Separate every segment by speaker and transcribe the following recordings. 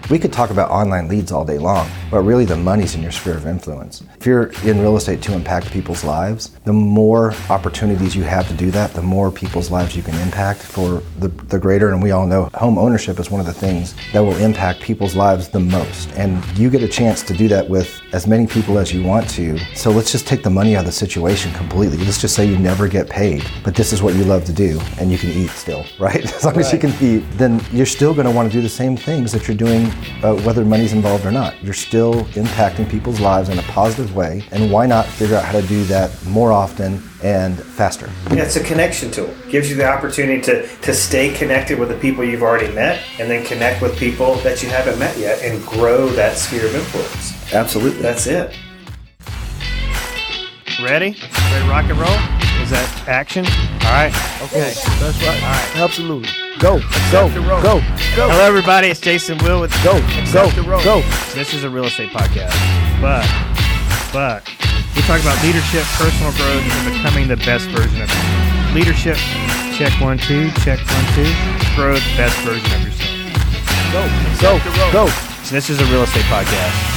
Speaker 1: We could talk about online leads all day long, but really the money's in your sphere of influence. If you're in real estate to impact people's lives, the more opportunities you have to do that, the more people's lives you can impact for the greater. And we all know home ownership is one of the things that will impact people's lives the most. And you get a chance to do that with as many people as you want to. So let's just take the money out of the situation completely. Let's just say you never get paid, but this is what you love to do and you can eat still, right? As long as you can eat, then you're still going to want to do the same things that you're doing whether money's involved or not. You're still impacting people's lives in a positive way, and why not figure out how to do that more often and faster?
Speaker 2: Yeah, it's a connection tool. It gives you the opportunity to stay connected with the people you've already met, and then connect with people that you haven't met yet and grow that sphere of influence.
Speaker 1: Absolutely.
Speaker 2: That's it. Ready? Ready to rock and roll? Is that action? All right. Okay.
Speaker 3: That's right.
Speaker 2: All right.
Speaker 3: Absolutely. Go. Go.
Speaker 2: Hello, everybody. It's Jason Will with
Speaker 3: Go.
Speaker 2: So this is a real estate podcast, but we talk about leadership, personal growth, and becoming the best version of yourself. Leadership, check 1, 2, check 1, 2. Grow the best version of yourself.
Speaker 3: Go.
Speaker 2: So this is a real estate podcast.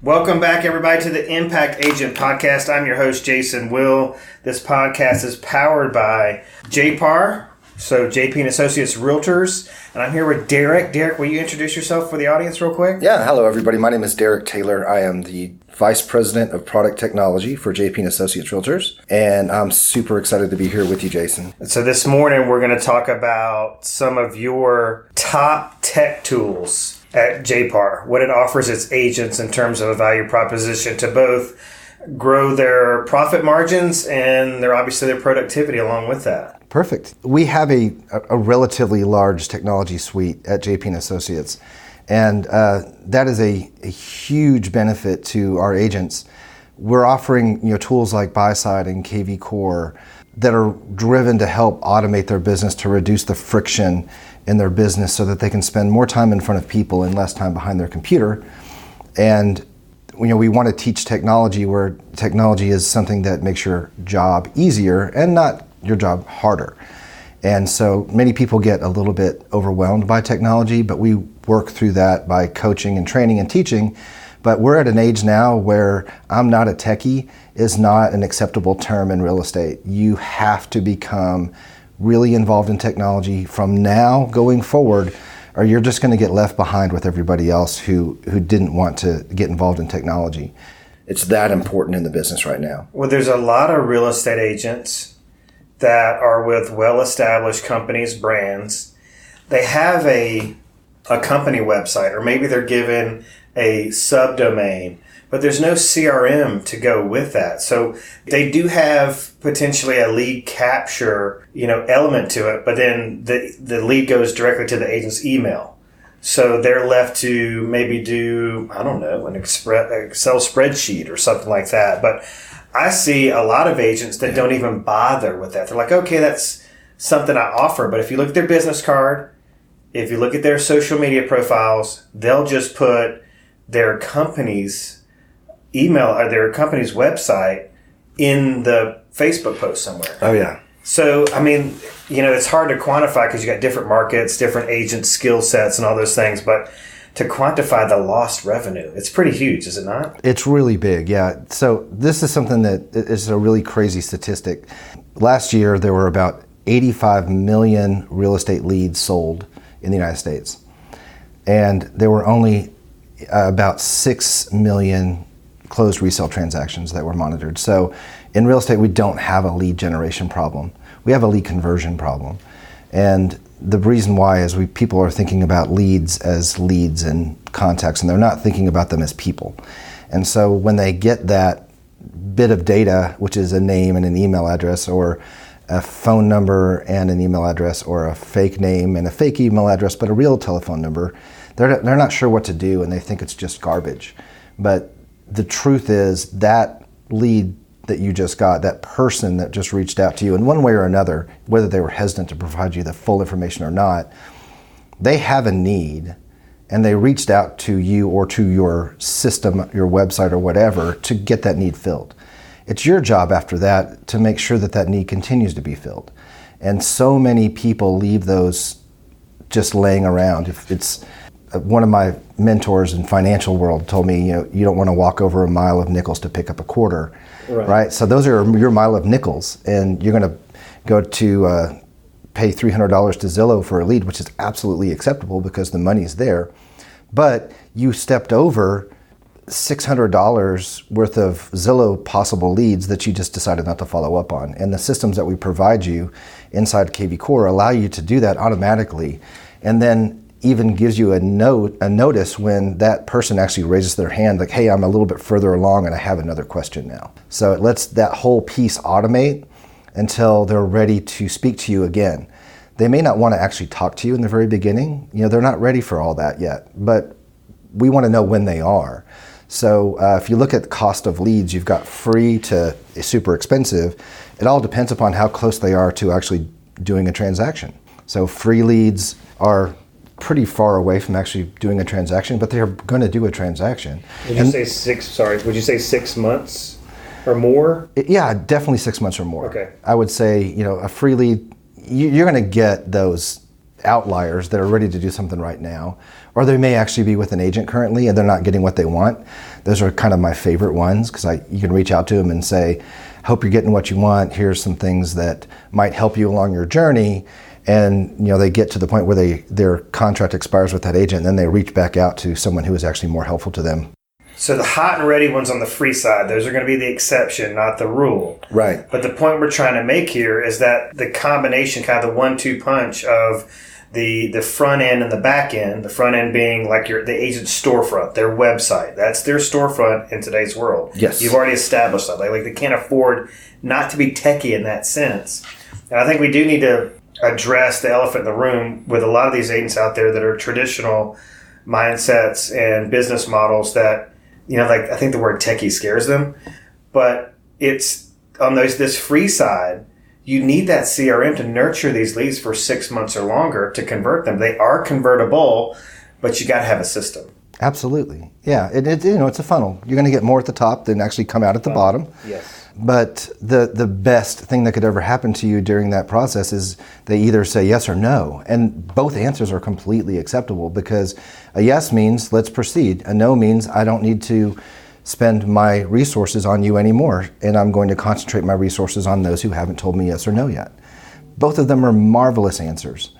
Speaker 2: Welcome back, everybody, to the Impact Agent Podcast. I'm your host, Jason Will. This podcast is powered by JPAR, so JP and Associates Realtors, and I'm here with Derek. Derek, will you introduce yourself for the audience real quick?
Speaker 1: Yeah, hello everybody. My name is Derek Taylor. I am the Vice President of Product Technology for JP and Associates Realtors, and I'm super excited to be here with you, Jason.
Speaker 2: So this morning we're going to talk about some of your top tech tools at JPAR, what it offers its agents in terms of a value proposition to both grow their profit margins and obviously their productivity along with that.
Speaker 1: Perfect. We have a relatively large technology suite at JP and Associates, and that is a huge benefit to our agents. We're offering tools like buy-side and kvCore that are driven to help automate their business, to reduce the friction in their business so that they can spend more time in front of people and less time behind their computer. And we want to teach technology where technology is something that makes your job easier and not your job harder. And so many people get a little bit overwhelmed by technology, but we work through that by coaching and training and teaching. But we're at an age now where I'm not a techie is not an acceptable term in real estate. You have to become really involved in technology from now going forward, or you're just going to get left behind with everybody else who didn't want to get involved in technology. It's that important in the business right now.
Speaker 2: Well, there's a lot of real estate agents that are with well-established companies, brands. They have a company website, or maybe they're given a subdomain, but there's no CRM to go with that. So they do have potentially a lead capture, element to it, but then the lead goes directly to the agent's email. So they're left to maybe do, an Excel spreadsheet or something like that. But I see a lot of agents that don't even bother with that. They're like, okay, that's something I offer. But if you look at their business card, if you look at their social media profiles, they'll just put their company's email or their company's website in the Facebook post somewhere.
Speaker 1: Oh, yeah.
Speaker 2: So, it's hard to quantify because you got different markets, different agent skill sets and all those things. But to quantify the lost revenue, it's pretty huge, is it not?
Speaker 1: It's really big, yeah. So this is something that is a really crazy statistic. Last year, there were about 85 million real estate leads sold in the United States. And there were only about 6 million closed resale transactions that were monitored. So in real estate, we don't have a lead generation problem. We have a lead conversion problem. And the reason why is people are thinking about leads as leads and contacts, and they're not thinking about them as people. And so when they get that bit of data, which is a name and an email address, or a phone number and an email address, or a fake name and a fake email address, but a real telephone number, they're not sure what to do, and they think it's just garbage. But the truth is that lead that you just got, that person that just reached out to you in one way or another, whether they were hesitant to provide you the full information or not, they have a need and they reached out to you or to your system, your website or whatever, to get that need filled. It's your job after that to make sure that that need continues to be filled. And so many people leave those just laying around. If it's one of my mentors in financial world told me, you don't want to walk over a mile of nickels to pick up a quarter, right? So those are your mile of nickels, and you're going to go to pay $300 to Zillow for a lead, which is absolutely acceptable because the money's there. But you stepped over $600 worth of Zillow possible leads that you just decided not to follow up on. And the systems that we provide you inside kvCore allow you to do that automatically, and then even gives you a notice when that person actually raises their hand, like, hey, I'm a little bit further along and I have another question now. So it lets that whole piece automate until they're ready to speak to you again. They may not want to actually talk to you in the very beginning. They're not ready for all that yet, but we want to know when they are. So if you look at the cost of leads, you've got free to super expensive. It all depends upon how close they are to actually doing a transaction. So free leads are pretty far away from actually doing a transaction, but they're going to do a transaction.
Speaker 2: Would you say 6 months or more?
Speaker 1: Yeah, definitely 6 months or more.
Speaker 2: Okay.
Speaker 1: I would say, a free lead, you're going to get those outliers that are ready to do something right now, or they may actually be with an agent currently and they're not getting what they want. Those are kind of my favorite ones, because you can reach out to them and say, hope you're getting what you want. Here's some things that might help you along your journey. And they get to the point where their contract expires with that agent, and then they reach back out to someone who is actually more helpful to them.
Speaker 2: So the hot and ready ones on the free side, those are going to be the exception, not the rule.
Speaker 1: Right.
Speaker 2: But the point we're trying to make here is that the combination, kind of the 1-2 punch of the front end and the back end, the front end being like the agent's storefront, their website. That's their storefront in today's world.
Speaker 1: Yes.
Speaker 2: You've already established that. Like they can't afford not to be techie in that sense. And I think we do need to address the elephant in the room with a lot of these agents out there that are traditional mindsets and business models that, I think the word techie scares them, but it's on this free side, you need that CRM to nurture these leads for 6 months or longer to convert them. They are convertible, but you got to have a system.
Speaker 1: Absolutely. Yeah. It's a funnel. You're going to get more at the top than actually come out at the bottom.
Speaker 2: Yes.
Speaker 1: But the best thing that could ever happen to you during that process is they either say yes or no. And both answers are completely acceptable, because a yes means let's proceed. A no means I don't need to spend my resources on you anymore, and I'm going to concentrate my resources on those who haven't told me yes or no yet. Both of them are marvelous answers.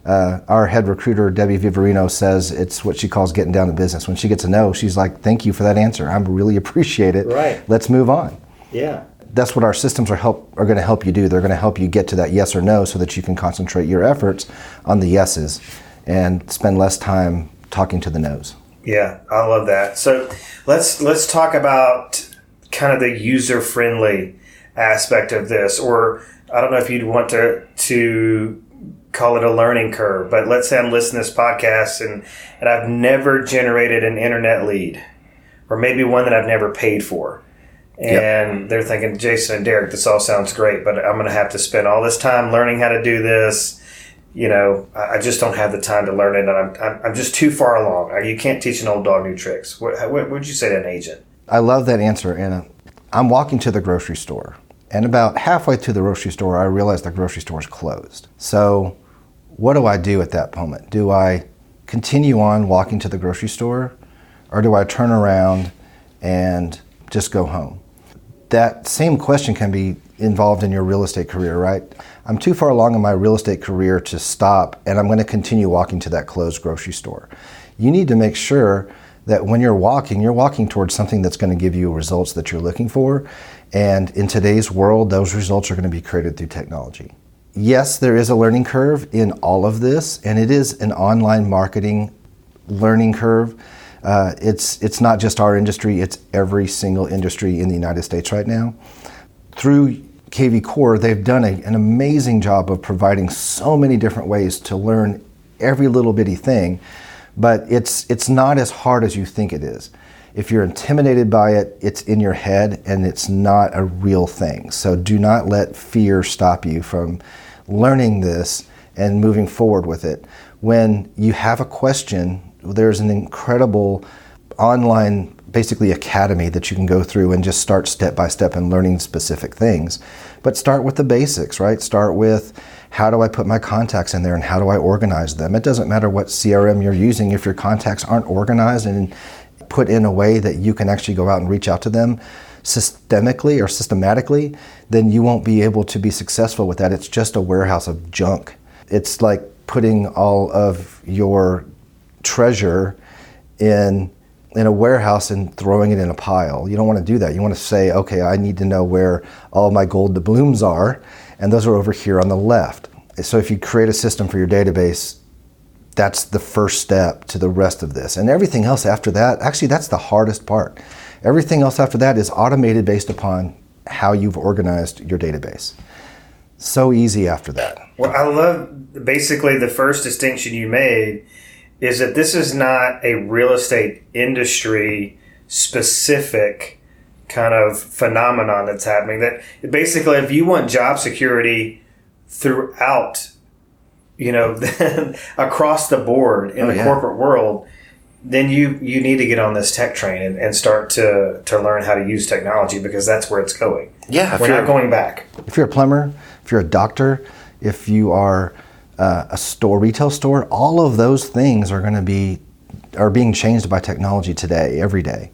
Speaker 1: Our head recruiter, Debbie Viverino, says it's what she calls getting down to business. When she gets a no, she's like, thank you for that answer. I really appreciate it.
Speaker 2: Right.
Speaker 1: Let's move on.
Speaker 2: Yeah.
Speaker 1: That's what our systems are going to help you do. They're going to help you get to that yes or no so that you can concentrate your efforts on the yeses and spend less time talking to the no's.
Speaker 2: Yeah, I love that. So let's talk about kind of the user-friendly aspect of this, or I don't know if you'd want to call it a learning curve, but let's say I'm listening to this podcast and I've never generated an internet lead, or maybe one that I've never paid for. And They're thinking, Jason and Derek, this all sounds great, but I'm going to have to spend all this time learning how to do this. I just don't have the time to learn it, and I'm just too far along. You can't teach an old dog new tricks. What would you say to an agent?
Speaker 1: I love that answer, Anna. I'm walking to the grocery store, and about halfway to the grocery store, I realize the grocery store is closed. So what do I do at that moment? Do I continue on walking to the grocery store, or do I turn around and just go home? That same question can be involved in your real estate career, right? I'm too far along in my real estate career to stop, and I'm going to continue walking to that closed grocery store. You need to make sure that when you're walking towards something that's going to give you results that you're looking for. And in today's world, those results are going to be created through technology. Yes, there is a learning curve in all of this, and it is an online marketing learning curve. It's not just our industry, it's every single industry in the United States right now. Through kvCore, they've done an amazing job of providing so many different ways to learn every little bitty thing, but it's not as hard as you think it is. If you're intimidated by it, it's in your head and it's not a real thing. So do not let fear stop you from learning this and moving forward with it. When you have a question, there's an incredible online, basically academy that you can go through and just start step by step and learning specific things. But start with the basics, right? Start with How do I put my contacts in there and how do I organize them? It doesn't matter what CRM you're using. If your contacts aren't organized and put in a way that you can actually go out and reach out to them systemically or systematically, then you won't be able to be successful with that. It's just a warehouse of junk. It's like putting all of your treasure in a warehouse and throwing it in a pile. You don't want to do that. You want to say, okay, I need to know where all my gold doubloons are, and those are over here on the left. So if you create a system for your database, that's the first step to the rest of this. And everything else after that, actually that's the hardest part. Everything else after that is automated based upon how you've organized your database. So easy after that.
Speaker 2: Well, I love basically the first distinction you made is that this is not a real estate industry specific kind of phenomenon that's happening. That basically, if you want job security throughout, across the board in the corporate world, then you need to get on this tech train and start to learn how to use technology, because that's where it's going.
Speaker 1: Yeah,
Speaker 2: we're not going back.
Speaker 1: If you're a plumber, if you're a doctor, if you are a retail store, all of those things are being changed by technology today, every day.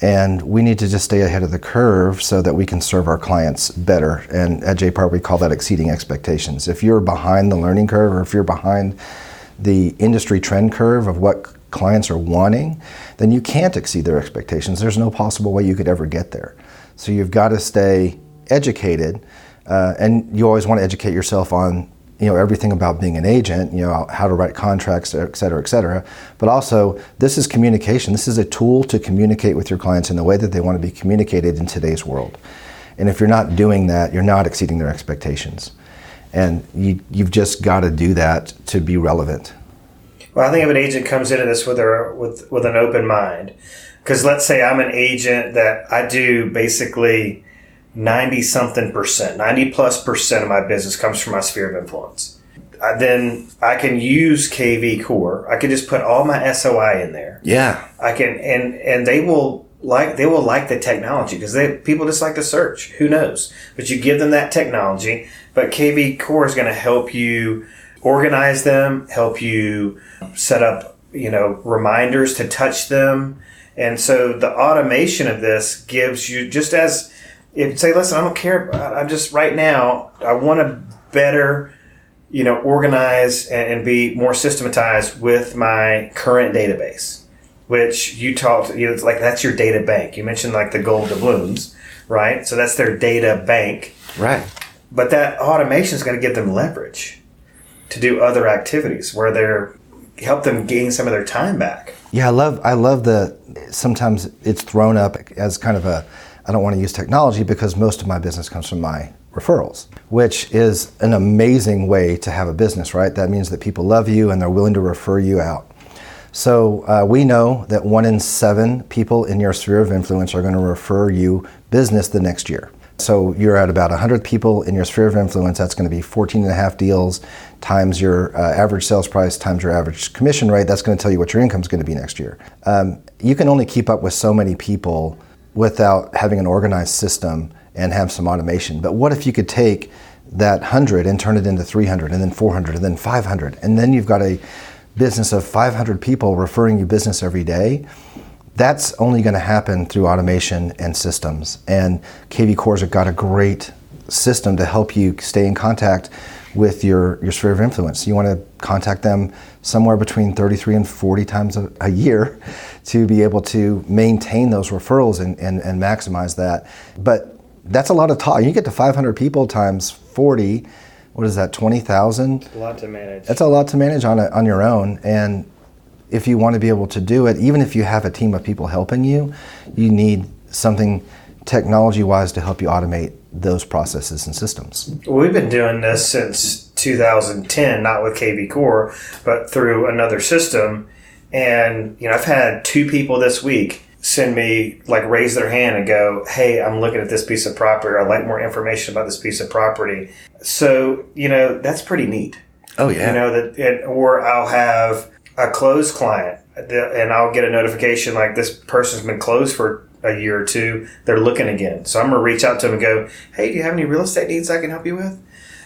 Speaker 1: And we need to just stay ahead of the curve so that we can serve our clients better. And at JPAR, we call that exceeding expectations. If you're behind the learning curve, or if you're behind the industry trend curve of what clients are wanting, then you can't exceed their expectations. There's no possible way you could ever get there. So you've got to stay educated, and you always want to educate yourself on everything about being an agent, how to write contracts, et cetera, but also this is communication. This is a tool to communicate with your clients in the way that they want to be communicated in today's world. And if you're not doing that, you're not exceeding their expectations. And you've just got to do that to be relevant.
Speaker 2: Well, I think if an agent comes into this with an open mind, because let's say I'm an agent that I do basically 90+ % of my business comes from my sphere of influence. Then I can use kvCore. I can just put all my SOI in there.
Speaker 1: Yeah.
Speaker 2: I can, and they will like the technology, because people just like to search. Who knows? But you give them that technology. But kvCore is going to help you organize them, help you set up, reminders to touch them. And so the automation of this gives you, just as if say, listen, I don't care. I'm just right now, I want to better, organize and be more systematized with my current database, which you talked, it's like that's your data bank. You mentioned like the gold doubloons, right? So that's their data bank.
Speaker 1: Right.
Speaker 2: But that automation is going to give them leverage to do other activities where help them gain some of their time back.
Speaker 1: Yeah, I love sometimes it's thrown up as kind of I don't want to use technology because most of my business comes from my referrals, which is an amazing way to have a business, right? That means that people love you and they're willing to refer you out. So we know that 1 in 7 people in your sphere of influence are going to refer you business the next year. So you're at about 100 people in your sphere of influence. That's going to be 14.5 deals times your average sales price times your average commission rate. That's going to tell you what your income is going to be next year. You can only keep up with so many people without having an organized system and have some automation. But what if you could take that 100 and turn it into 300 and then 400 and then 500, and then you've got a business of 500 people referring you business every day? That's only going to happen through automation and systems. And kvCore's got a great system to help you stay in contact with your sphere of influence. You want to contact them somewhere between 33 and 40 times a year to be able to maintain those referrals and maximize that. But that's a lot of talk. You get to 500 people times 40, what is that, 20,000?
Speaker 2: A lot to manage.
Speaker 1: That's a lot to manage on your own. And if you want to be able to do it, even if you have a team of people helping you, you need something technology-wise to help you automate those processes and systems.
Speaker 2: Well, we've been doing this since 2010, not with kvCore, but through another system. And I've had 2 people this week send me, raise their hand and go, hey, I'm looking at this piece of property, or I'd like more information about this piece of property. So, that's pretty neat.
Speaker 1: Oh, yeah.
Speaker 2: Or I'll have a closed client and I'll get a notification like this person's been closed for a year or 2. They're looking again. So I'm going to reach out to them and go, hey, do you have any real estate needs I can help you with?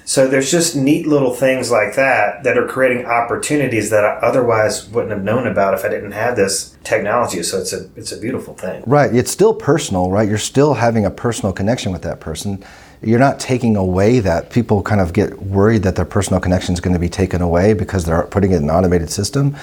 Speaker 2: So there's just neat little things like that are creating opportunities that I otherwise wouldn't have known about if I didn't have this technology. So it's a beautiful thing.
Speaker 1: Right. It's still personal, right? You're still having a personal connection with that person. You're not taking away that. People kind of get worried that their personal connection is going to be taken away because they're putting it in an automated system.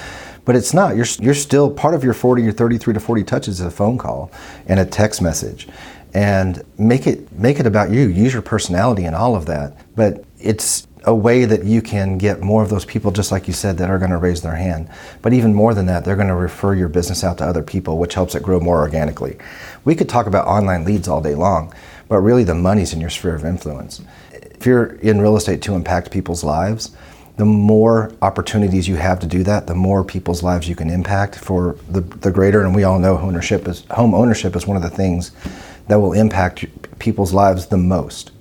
Speaker 1: But it's not. You're still part of your 33 to 40 touches is a phone call and a text message. And make it about you. Use your personality and all of that. But it's a way that you can get more of those people, just like you said, that are going to raise their hand. But even more than that, they're going to refer your business out to other people, which helps it grow more organically. We could talk about online leads all day long, but really the money's in your sphere of influence. If you're in real estate to impact people's lives, the more opportunities you have to do that, the more people's lives you can impact for the greater. And we all know home ownership is one of the things that will impact people's lives the most.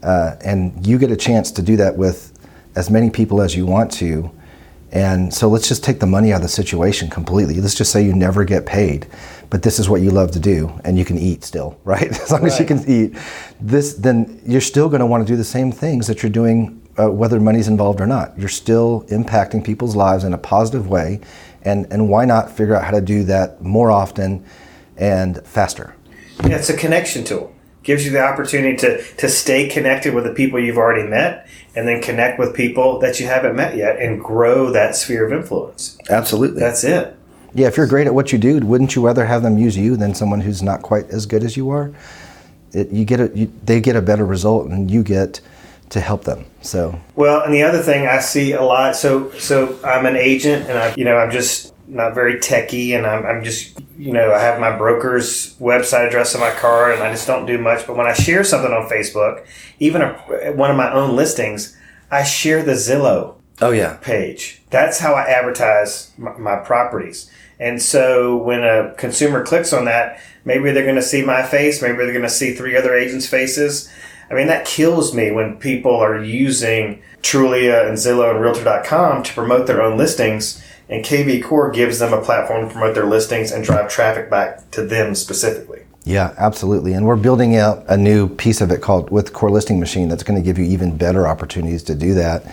Speaker 1: And you get a chance to do that with as many people as you want to. And so let's just take the money out of the situation completely. Let's just say you never get paid, but this is what you love to do, and you can eat still, right? As long as you can eat, then you're still going to want to do the same things that you're doing, whether money's involved or not. You're still impacting people's lives in a positive way, and why not figure out how to do that more often and faster?
Speaker 2: Yeah, it's a connection tool. Gives you the opportunity to stay connected with the people you've already met, and then connect with people that you haven't met yet and grow that sphere of influence.
Speaker 1: Absolutely.
Speaker 2: That's it.
Speaker 1: Yeah, if you're great at what you do, wouldn't you rather have them use you than someone who's not quite as good as you are? They get a better result, and you get to help them. So
Speaker 2: well, and the other thing I see a lot. So I'm an agent, and I'm just not very techy, and I'm just I have my broker's website address on my card, and I just don't do much. But when I share something on Facebook, even one of my own listings, I share the Zillow page. That's how I advertise my properties. And so when a consumer clicks on that, maybe they're going to see my face, maybe they're going to see 3 other agents' faces. I mean, that kills me when people are using Trulia and Zillow and Realtor.com to promote their own listings, and kvCore gives them a platform to promote their listings and drive traffic back to them specifically.
Speaker 1: Yeah, absolutely. And we're building out a new piece of it called with Core Listing Machine that's going to give you even better opportunities to do that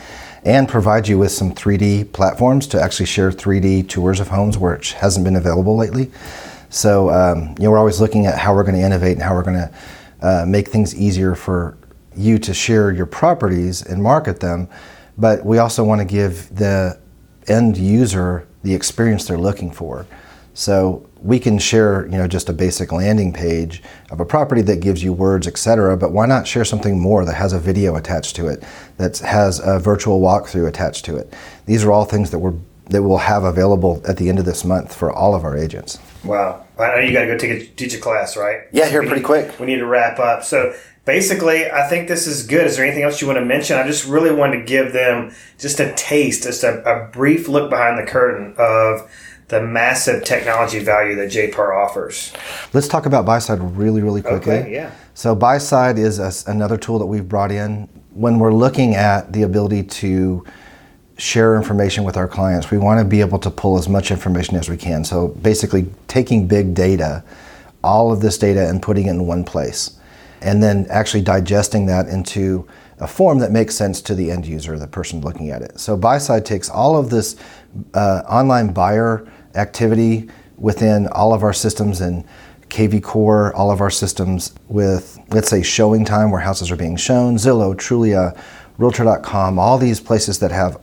Speaker 1: and provide you with some 3D platforms to actually share 3D tours of homes, which hasn't been available lately. So we're always looking at how we're going to innovate and how we're going to make things easier for you to share your properties and market them. But we also want to give the end user the experience they're looking for. So we can share, just a basic landing page of a property that gives you words, etc. But why not share something more that has a video attached to it, that has a virtual walkthrough attached to it? These are all things that we'll have available at the end of this month for all of our agents.
Speaker 2: Wow. I know you got to go teach a class, right?
Speaker 1: Yeah, here pretty quick.
Speaker 2: We need to wrap up. So basically, I think this is good. Is there anything else you want to mention? I just really wanted to give them just a taste, just a brief look behind the curtain of the massive technology value that JPAR offers.
Speaker 1: Let's talk about buy-side really, really quickly.
Speaker 2: Okay, yeah.
Speaker 1: So buy-side is another tool that we've brought in. When we're looking at the ability to share information with our clients, we want to be able to pull as much information as we can. So basically taking big data, all of this data, and putting it in one place, and then actually digesting that into a form that makes sense to the end user, the person looking at it. So buy-side takes all of this online buyer activity within all of our systems and kvCore, all of our systems with, let's say, showing time where houses are being shown, Zillow, Trulia, Realtor.com, all these places that have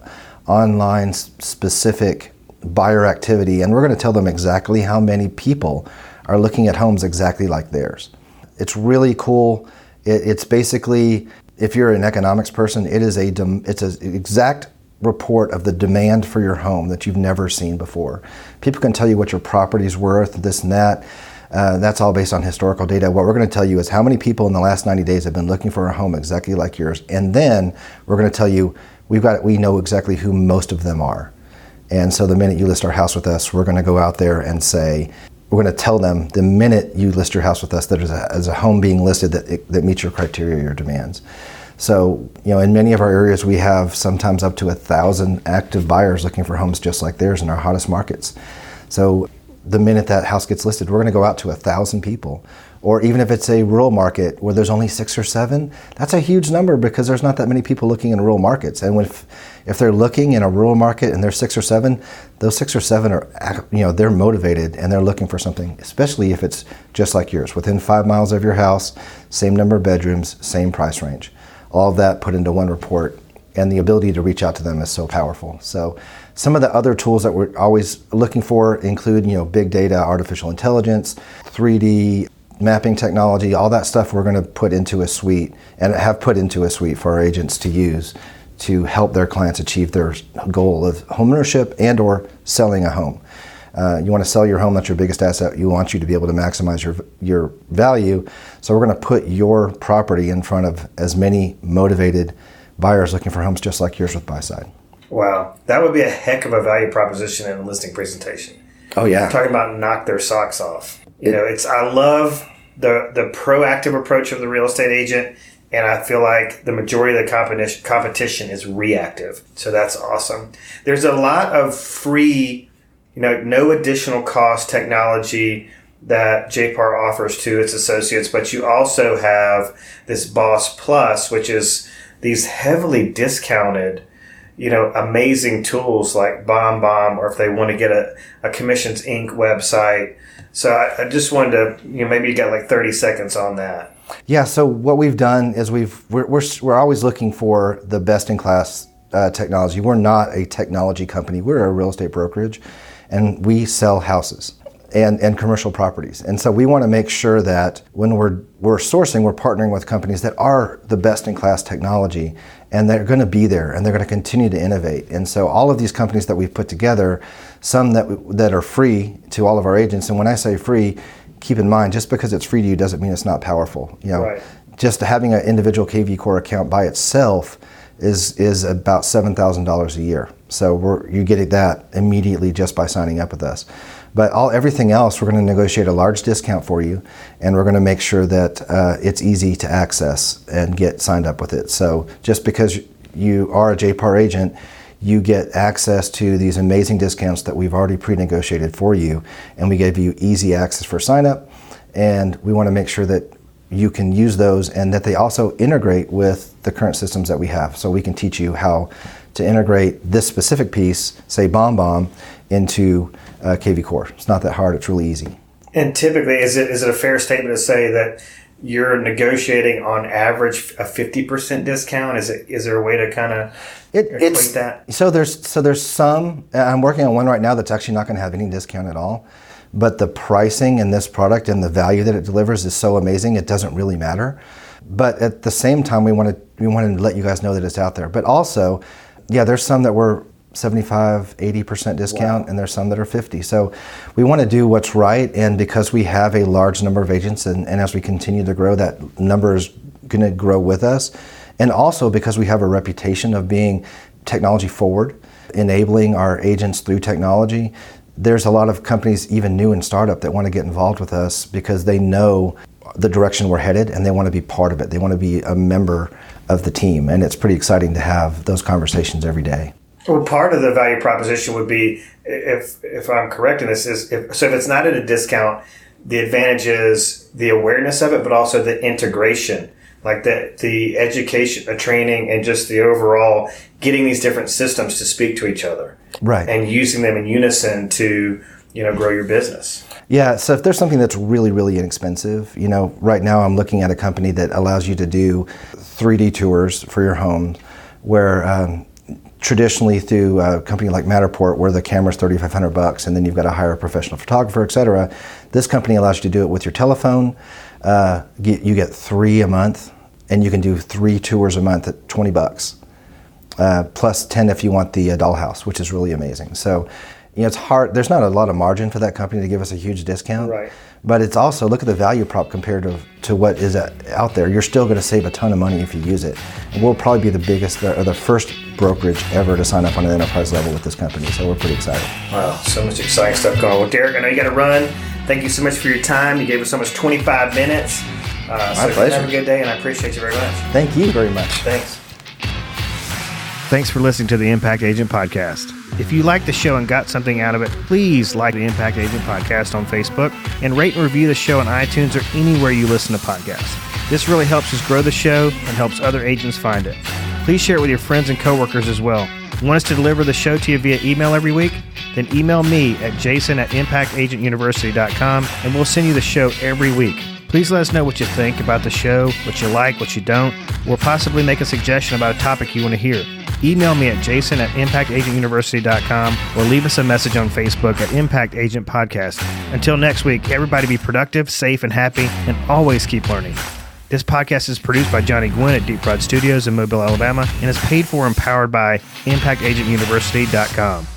Speaker 1: online specific buyer activity, and we're going to tell them exactly how many people are looking at homes exactly like theirs. It's really cool. It's basically, if you're an economics person, it's an exact report of the demand for your home that you've never seen before. People can tell you what your property's worth, this and that. That's all based on historical data. What we're going to tell you is how many people in the last 90 days have been looking for a home exactly like yours. And then we're going to tell you, we know exactly who most of them are. And so the minute you list our house with us, we're going to go out there and say, we're going to tell them the minute you list your house with us that there's a home being listed that meets your criteria, your demands. So, in many of our areas, we have sometimes up to 1,000 active buyers looking for homes just like theirs in our hottest markets. So the minute that house gets listed, we're going to go out to 1,000 people Or even if it's a rural market where there's only 6 or 7, that's a huge number because there's not that many people looking in rural markets. And if they're looking in a rural market and there's 6 or 7, those 6 or 7 are, they're motivated and they're looking for something, especially if it's just like yours, within 5 miles of your house, same number of bedrooms, same price range. All of that put into one report, and the ability to reach out to them is so powerful. So some of the other tools that we're always looking for include, big data, artificial intelligence, 3D mapping technology, all that stuff we're going to put into a suite and have put into a suite for our agents to use to help their clients achieve their goal of homeownership and or selling a home. You want to sell your home, that's your biggest asset. You want you to be able to maximize your value. So we're going to put your property in front of as many motivated buyers looking for homes just like yours with BuySide.
Speaker 2: Wow, that would be a heck of a value proposition in a listing presentation.
Speaker 1: Oh yeah.
Speaker 2: Talking about knock their socks off. I love the proactive approach of the real estate agent, and I feel like the majority of the competition is reactive. So that's awesome. There's a lot of free, no additional cost technology that JPAR offers to its associates, but you also have this Boss Plus, which is these heavily discounted, amazing tools like BombBomb, or if they want to get a Commissions Inc. website. So I just wanted to, maybe you got like 30 seconds on that.
Speaker 1: Yeah. So what we've done is we're always looking for the best in class technology. We're not a technology company. We're a real estate brokerage, and we sell houses and commercial properties. And so we want to make sure that when we're sourcing, we're partnering with companies that are the best in class technology, and they're going to be there and they're going to continue to innovate. And so all of these companies that we've put together, some that are free to all of our agents. And when I say free, keep in mind, just because it's free to you doesn't mean it's not powerful.
Speaker 2: Right.
Speaker 1: Just having an individual kvCore account by itself is about $7,000 a year. So you get that immediately just by signing up with us. But everything else, we're going to negotiate a large discount for you, and we're going to make sure that it's easy to access and get signed up with it. So just because you are a JPAR agent, you get access to these amazing discounts that we've already pre-negotiated for you, and we give you easy access for sign up, and we want to make sure that you can use those and that they also integrate with the current systems that we have. So we can teach you how to integrate this specific piece, say BombBomb, into kvCore. It's not that hard, it's really easy.
Speaker 2: And typically, is it a fair statement to say that you're negotiating on average a 50% discount? Is there a way to kind of equate that?
Speaker 1: So there's some, I'm working on one right now that's actually not going to have any discount at all. But the pricing in this product and the value that it delivers is so amazing, it doesn't really matter. But at the same time, we want to let you guys know that it's out there. But also, there's some that were 75, 80% discount, wow. And there's some that are 50. So we want to do what's right, and because we have a large number of agents, and as we continue to grow, that number is going to grow with us. And also because we have a reputation of being technology forward, enabling our agents through technology, there's a lot of companies, even new and startup, that want to get involved with us because they know the direction we're headed and they want to be part of it. They want to be a member of the team, and it's pretty exciting to have those conversations every day.
Speaker 2: Well, part of the value proposition would be, if I'm correct in this, if it's not at a discount, the advantage is the awareness of it, but also the integration, like the education, the training, and just the overall getting these different systems to speak to each other,
Speaker 1: right? And
Speaker 2: using them in unison to grow your business.
Speaker 1: Yeah. So if there's something that's really, really inexpensive, right now I'm looking at a company that allows you to do 3D tours for your home, where traditionally through a company like Matterport, where the camera's $3,500 and then you've got to hire a professional photographer, et cetera. This company allows you to do it with your telephone. You get 3 a month, and you can do 3 tours a month at $20, plus 10 if you want the dollhouse, which is really amazing. So, it's hard. There's not a lot of margin for that company to give us a huge discount.
Speaker 2: Right.
Speaker 1: But it's also, look at the value prop compared to what is out there. You're still going to save a ton of money if you use it. And we'll probably be the biggest or the first brokerage ever to sign up on an enterprise level with this company. So we're pretty excited.
Speaker 2: Wow, so much exciting stuff going on. Well, Derek, I know you got to run. Thank you so much for your time. You gave us almost 25 minutes.
Speaker 1: My pleasure.
Speaker 2: Have a good day, and I appreciate you very much.
Speaker 1: Thank you very much.
Speaker 2: Thanks.
Speaker 4: Thanks for listening to the Impact Agent Podcast. If you like the show and got something out of it, please like the Impact Agent Podcast on Facebook and rate and review the show on iTunes or anywhere you listen to podcasts. This really helps us grow the show and helps other agents find it. Please share it with your friends and coworkers as well. Want us to deliver the show to you via email every week? Then email me at jason@impactagentuniversity.com and we'll send you the show every week. Please let us know what you think about the show, what you like, what you don't, or possibly make a suggestion about a topic you want to hear. Email me at jason@impactagentuniversity.com or leave us a message on Facebook at Impact Agent Podcast. Until next week, everybody be productive, safe, and happy, and always keep learning. This podcast is produced by Johnny Gwynn at Deep Prod Studios in Mobile, Alabama, and is paid for and powered by ImpactAgentUniversity.com.